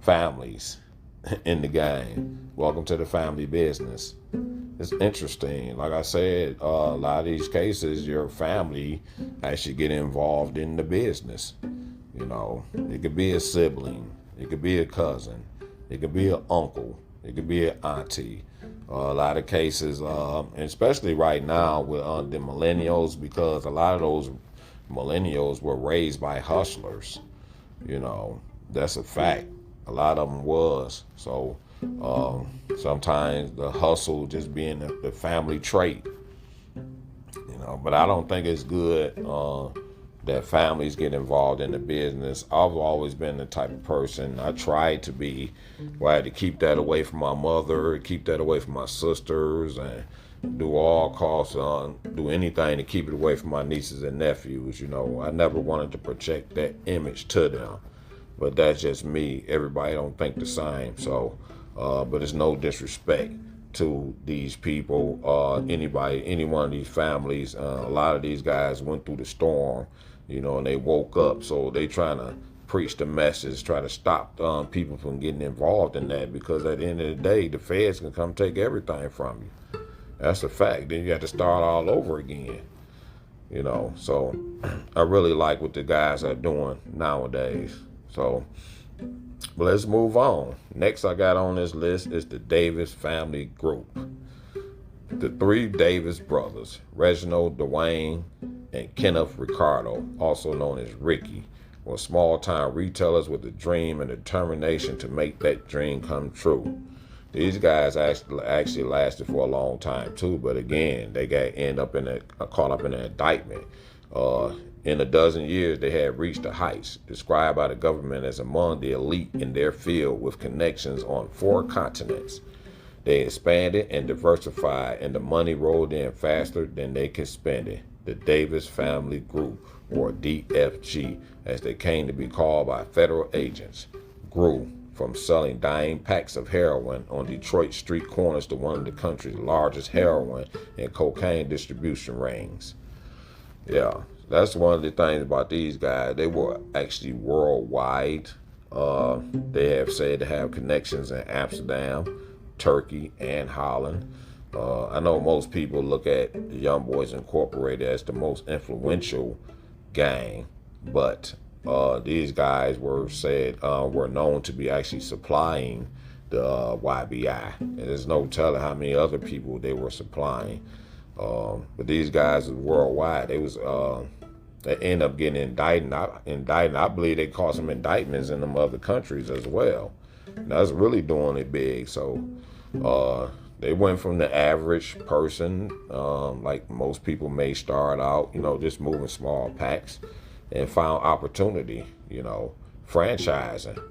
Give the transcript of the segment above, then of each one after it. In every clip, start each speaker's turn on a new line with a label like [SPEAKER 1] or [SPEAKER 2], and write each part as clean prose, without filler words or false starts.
[SPEAKER 1] families in the game. Welcome to the family business. It's interesting. Like I said, a lot of these cases, your family actually get involved in the business. You know, it could be a sibling, it could be a cousin, it could be an uncle, it could be an auntie. A lot of cases, and especially right now with the millennials, because a lot of those millennials were raised by hustlers. You know, that's a fact. A lot of them was. So sometimes the hustle just being the family trait. You know, but I don't think it's good that families get involved in the business. I've always been the type of person, I tried to be, where I had to keep that away from my mother, keep that away from my sisters, and do all costs on do anything to keep it away from my nieces and nephews. You know, I never wanted to project that image to them, but that's just me. Everybody don't think the same. So but it's no disrespect to these people, anybody, any one of these families. A lot of these guys went through the storm, you know, and they woke up. So they trying to preach the message, try to stop people from getting involved in that, because at the end of the day, the feds can come take everything from you. That's a fact. Then you have to start all over again, you know. So I really like what the guys are doing nowadays. So but let's move on. Next I got on this list is the Davis family group. The three Davis brothers, Reginald, Dwayne, and Kenneth Ricardo, also known as Ricky, were small-time retailers with a dream and determination to make that dream come true. These guys actually lasted for a long time too, but again, they caught up in an indictment. In a dozen years, they had reached the heights, described by the government as among the elite in their field with connections on 4 continents. They expanded and diversified, and the money rolled in faster than they could spend it. The Davis Family Group, or DFG, as they came to be called by federal agents, grew from selling dime packs of heroin on Detroit street corners to one of the country's largest heroin and cocaine distribution rings. Yeah, that's one of the things about these guys. They were actually worldwide. They have said to have connections in Amsterdam, Turkey, and Holland. I know most people look at the Young Boys Incorporated as the most influential gang, but these guys were known to be actually supplying the YBI. And there's no telling how many other people they were supplying. But these guys was worldwide. They end up getting indicted. I believe they caused some indictments in them other countries as well. And that's really doing it big. So they went from the average person, like most people may start out, you know, just moving small packs, and found opportunity, you know, franchising.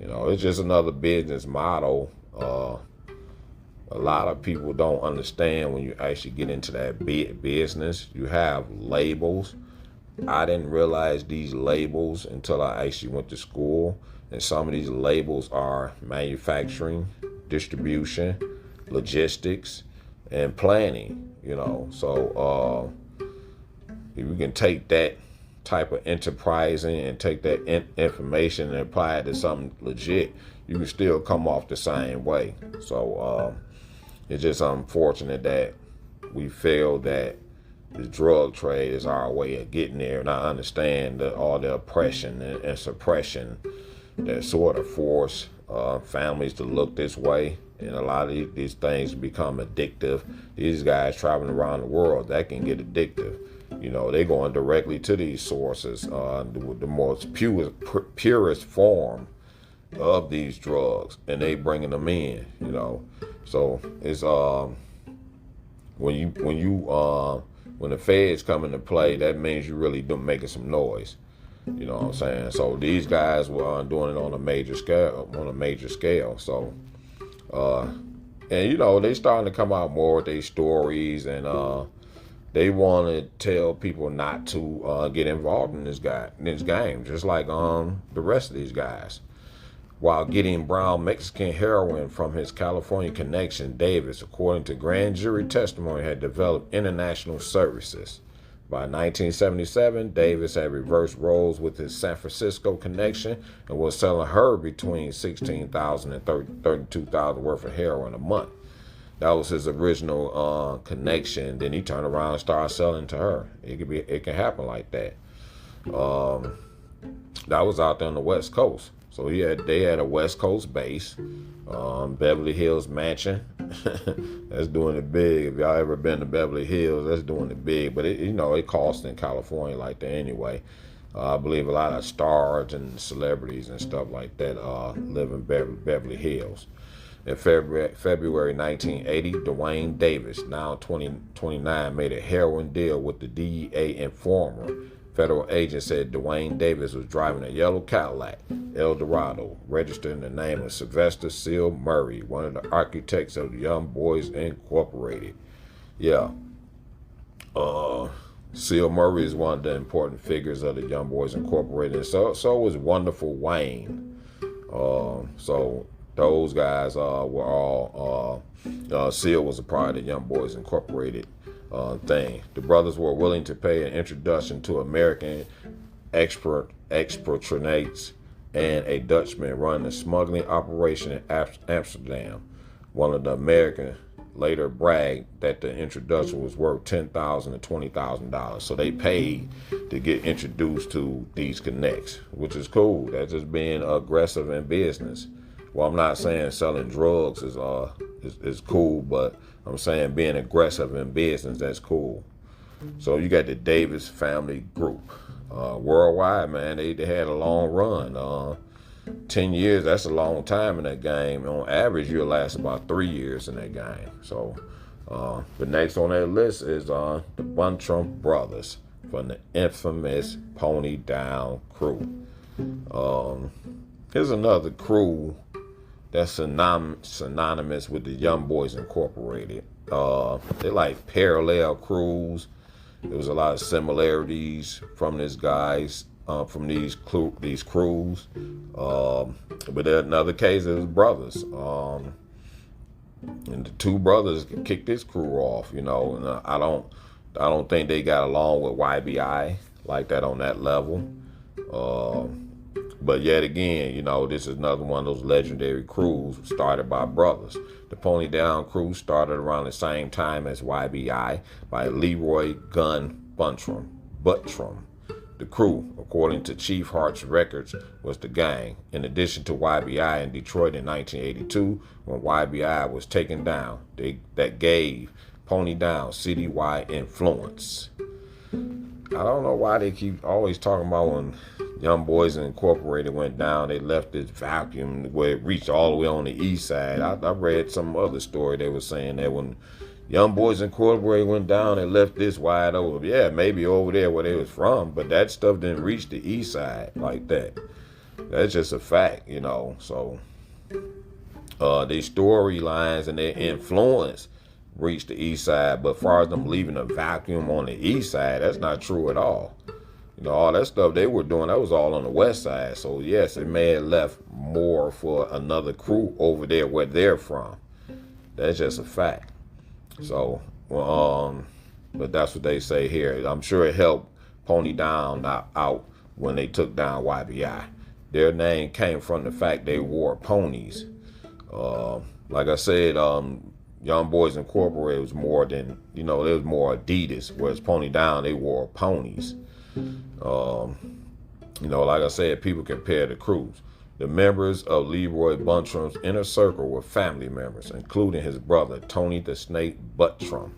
[SPEAKER 1] You know, it's just another business model. A lot of people don't understand when you actually get into that business. You have labels. I didn't realize these labels until I actually went to school. And some of these labels are manufacturing, distribution, logistics, and planning, you know. So if you can take that type of enterprising and take that information and apply it to something legit, you can still come off the same way. So it's just unfortunate that we feel that the drug trade is our way of getting there, and I understand all the oppression and suppression that sort of force families to look this way, and a lot of these things become addictive. These guys traveling around the world, that can get addictive. You know, they're going directly to these sources, the most purest form of these drugs, and they bringing them in. You know, so it's when the feds come into play, that means you really do making some noise. You know what I'm saying? So these guys were doing it on a major scale. So, and you know, they starting to come out more with their stories, and they want to tell people not to get involved in this game, just like the rest of these guys. While getting brown Mexican heroin from his California connection, Davis, according to grand jury testimony, had developed international services. By 1977, Davis had reversed roles with his San Francisco connection and was selling her between 16,000 and 32,000 worth of heroin a month. That was his original connection. Then he turned around and started selling to her. It can happen like that. That was out there on the West Coast. So they had a West Coast base, Beverly Hills mansion. That's doing it big. If y'all ever been to Beverly Hills, that's doing it big. But it costs in California like that anyway. I believe a lot of stars and celebrities and stuff like that live in Beverly Hills. In February 1980, Dwayne Davis, now 29, made a heroin deal with the DEA informer. Federal agents said Dwayne Davis was driving a yellow Cadillac Eldorado, registered in the name of Sylvester Seal Murray, one of the architects of the Young Boys Incorporated. Yeah. Seal Murray is one of the important figures of the Young Boys Incorporated. And so was Wonderful Wayne. So those guys were all, Seal was a part of the Young Boys Incorporated thing. The brothers were willing to pay an introduction to American expatriates and a Dutchman running a smuggling operation in Amsterdam. One of the Americans later bragged that the introduction was worth $10,000 to $20,000. So they paid to get introduced to these connects, which is cool. That's just being aggressive in business. Well, I'm not saying selling drugs is cool, but I'm saying being aggressive in business, that's cool. So you got the Davis family group. Worldwide, man, they had a long run. 10 years, that's a long time in that game. On average, you'll last about 3 years in that game. So the next on that list is the Buntram brothers from the infamous Pony Down crew. Here's another crew that's synonymous with the Young Boys Incorporated. They're like parallel crews. There was a lot of similarities from these guys, from these crews. But in other cases, it was brothers. And the two brothers kicked this crew off, and I don't think they got along with YBI like that on that level. But yet again, this is another one of those legendary crews started by brothers. The Pony Down crew started around the same time as YBI by Leroy Gunn Buntram. The crew, according to Chief Hart's records, was the gang, in addition to YBI in Detroit in 1982 when YBI was taken down. That gave Pony Down citywide influence. I don't know why they keep always talking about when Young Boys Incorporated went down, they left this vacuum where it reached all the way on the east side. I read some other story they were saying that when Young Boys Incorporated went down, they left this wide open. Yeah, maybe over there where they was from, but that stuff didn't reach the east side like that. That's just a fact, So these storylines and their influence reached the east side, but as far as them leaving a vacuum on the east side, that's not true at all. All that stuff they were doing, that was all on the west side. So yes, it may have left more for another crew over there where they're from. That's just a fact. So, but that's what they say here. I'm sure it helped Pony Down out when they took down YBI. Their name came from the fact they wore ponies. Like I said, Young Boys Incorporated was more than, there was more Adidas, whereas Pony Down, they wore ponies. Like I said, people compare the crews. The members of Leroy Buntram's inner circle were family members, including his brother, Tony the Snake Buntram.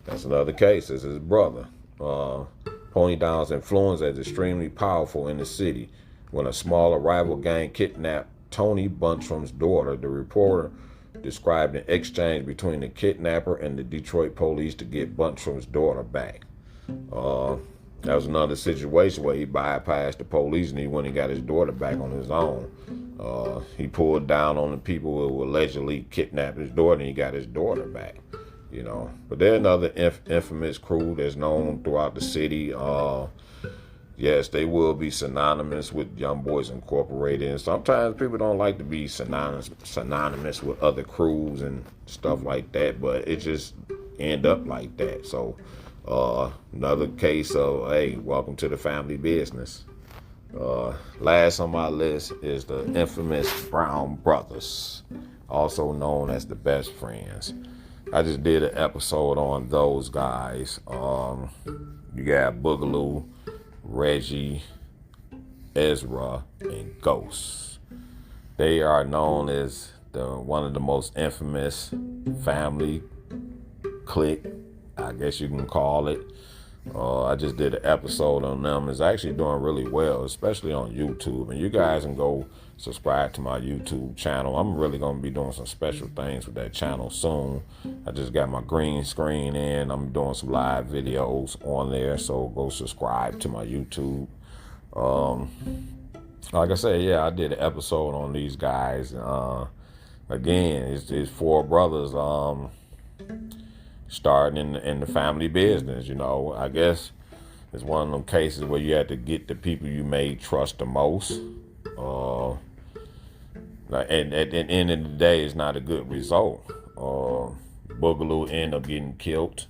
[SPEAKER 1] That's another case. It's his brother. Pony Down's influence is extremely powerful in the city. When a smaller rival gang kidnapped Tony Buntram's daughter, the reporter described an exchange between the kidnapper and the Detroit police to get Buntram's daughter back. That was another situation where he bypassed the police and he went and got his daughter back on his own. He pulled down on the people who allegedly kidnapped his daughter and he got his daughter back. But they're another infamous crew that's known throughout the city. Yes, they will be synonymous with Young Boys Incorporated. And sometimes people don't like to be synonymous with other crews and stuff like that, but it just end up like that. So Another case of, hey, welcome to the family business. Last on my list is the infamous Brown brothers, also known as the best friends. I just did an episode on those guys. You got Boogaloo, Reggie, Ezra, and Ghost. They are known as one of the most infamous family clique, I guess you can call it. I just did an episode on them. It's actually doing really well, especially on YouTube. And you guys can go subscribe to my YouTube channel. I'm really going to be doing some special things with that channel soon. I just got my green screen in. I'm doing some live videos on there. So go subscribe to my YouTube. Like I said, yeah, I did an episode on these guys. Again, it's four brothers starting in the family business. I guess it's one of them cases where you have to get the people you may trust the most. And at the end of the day, it's not a good result. Boogaloo ended up getting killed.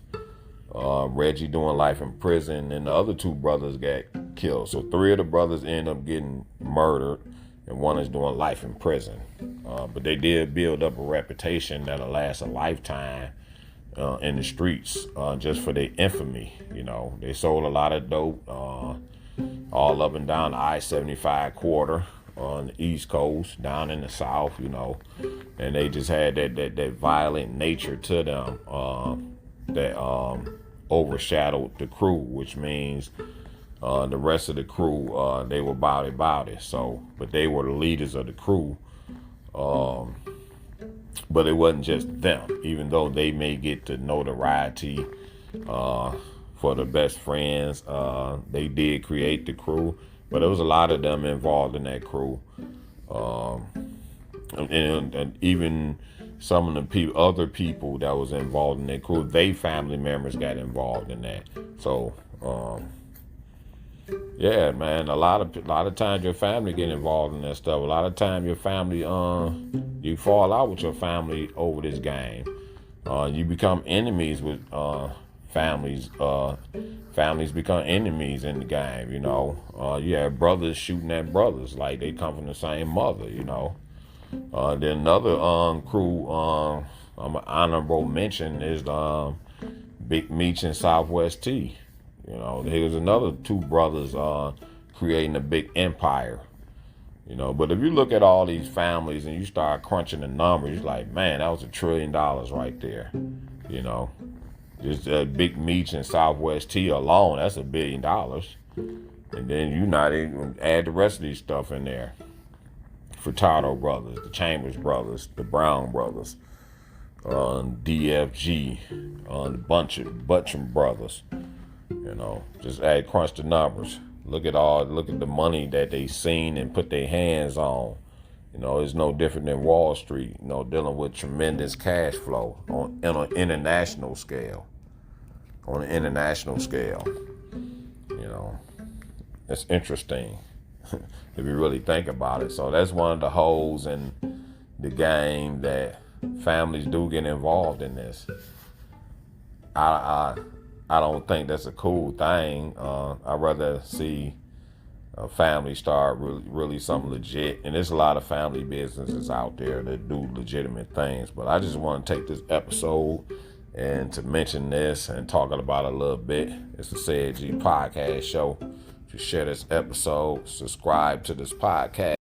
[SPEAKER 1] Reggie doing life in prison, and the other two brothers got killed. So three of the brothers end up getting murdered, and one is doing life in prison. But they did build up a reputation that'll last a lifetime in the streets, just for their infamy. They sold a lot of dope, all up and down the I-75 corridor on the East Coast, down in the South, and they just had that violent nature to them that overshadowed the crew, which means the rest of the crew, they were about it. So, but they were the leaders of the crew. But it wasn't just them, even though they may get the notoriety for the best friends. They did create the crew, but there was a lot of them involved in that crew. And even some of the other people that was involved in that crew, they family members got involved in that. So, yeah, man, a lot of times your family get involved in that stuff. A lot of times your family, you fall out with your family over this game. You become enemies with families. Families become enemies in the game. You have brothers shooting at brothers like they come from the same mother. Then another crew, I'm an honorable mention is Big Meech and Southwest T. Here's another two brothers creating a big empire. But if you look at all these families and you start crunching the numbers, you're like, man, that was $1 trillion right there. Just Big Meech and Southwest T alone, that's $1 billion. And then you not even add the rest of these stuff in there. Furtado brothers, the Chambers brothers, the Brown brothers, DFG, the Butcham brothers. Just crunch the numbers. Look at the money that they seen and put their hands on. It's no different than Wall Street, dealing with tremendous cash flow on an international scale. It's interesting if you really think about it. So that's one of the holes in the game that families do get involved in this. I don't think that's a cool thing. I'd rather see a family start really something legit. And there's a lot of family businesses out there that do legitimate things. But I just want to take this episode and to mention this and talking about it a little bit. It's the Said G podcast show. If you share this episode, subscribe to this podcast.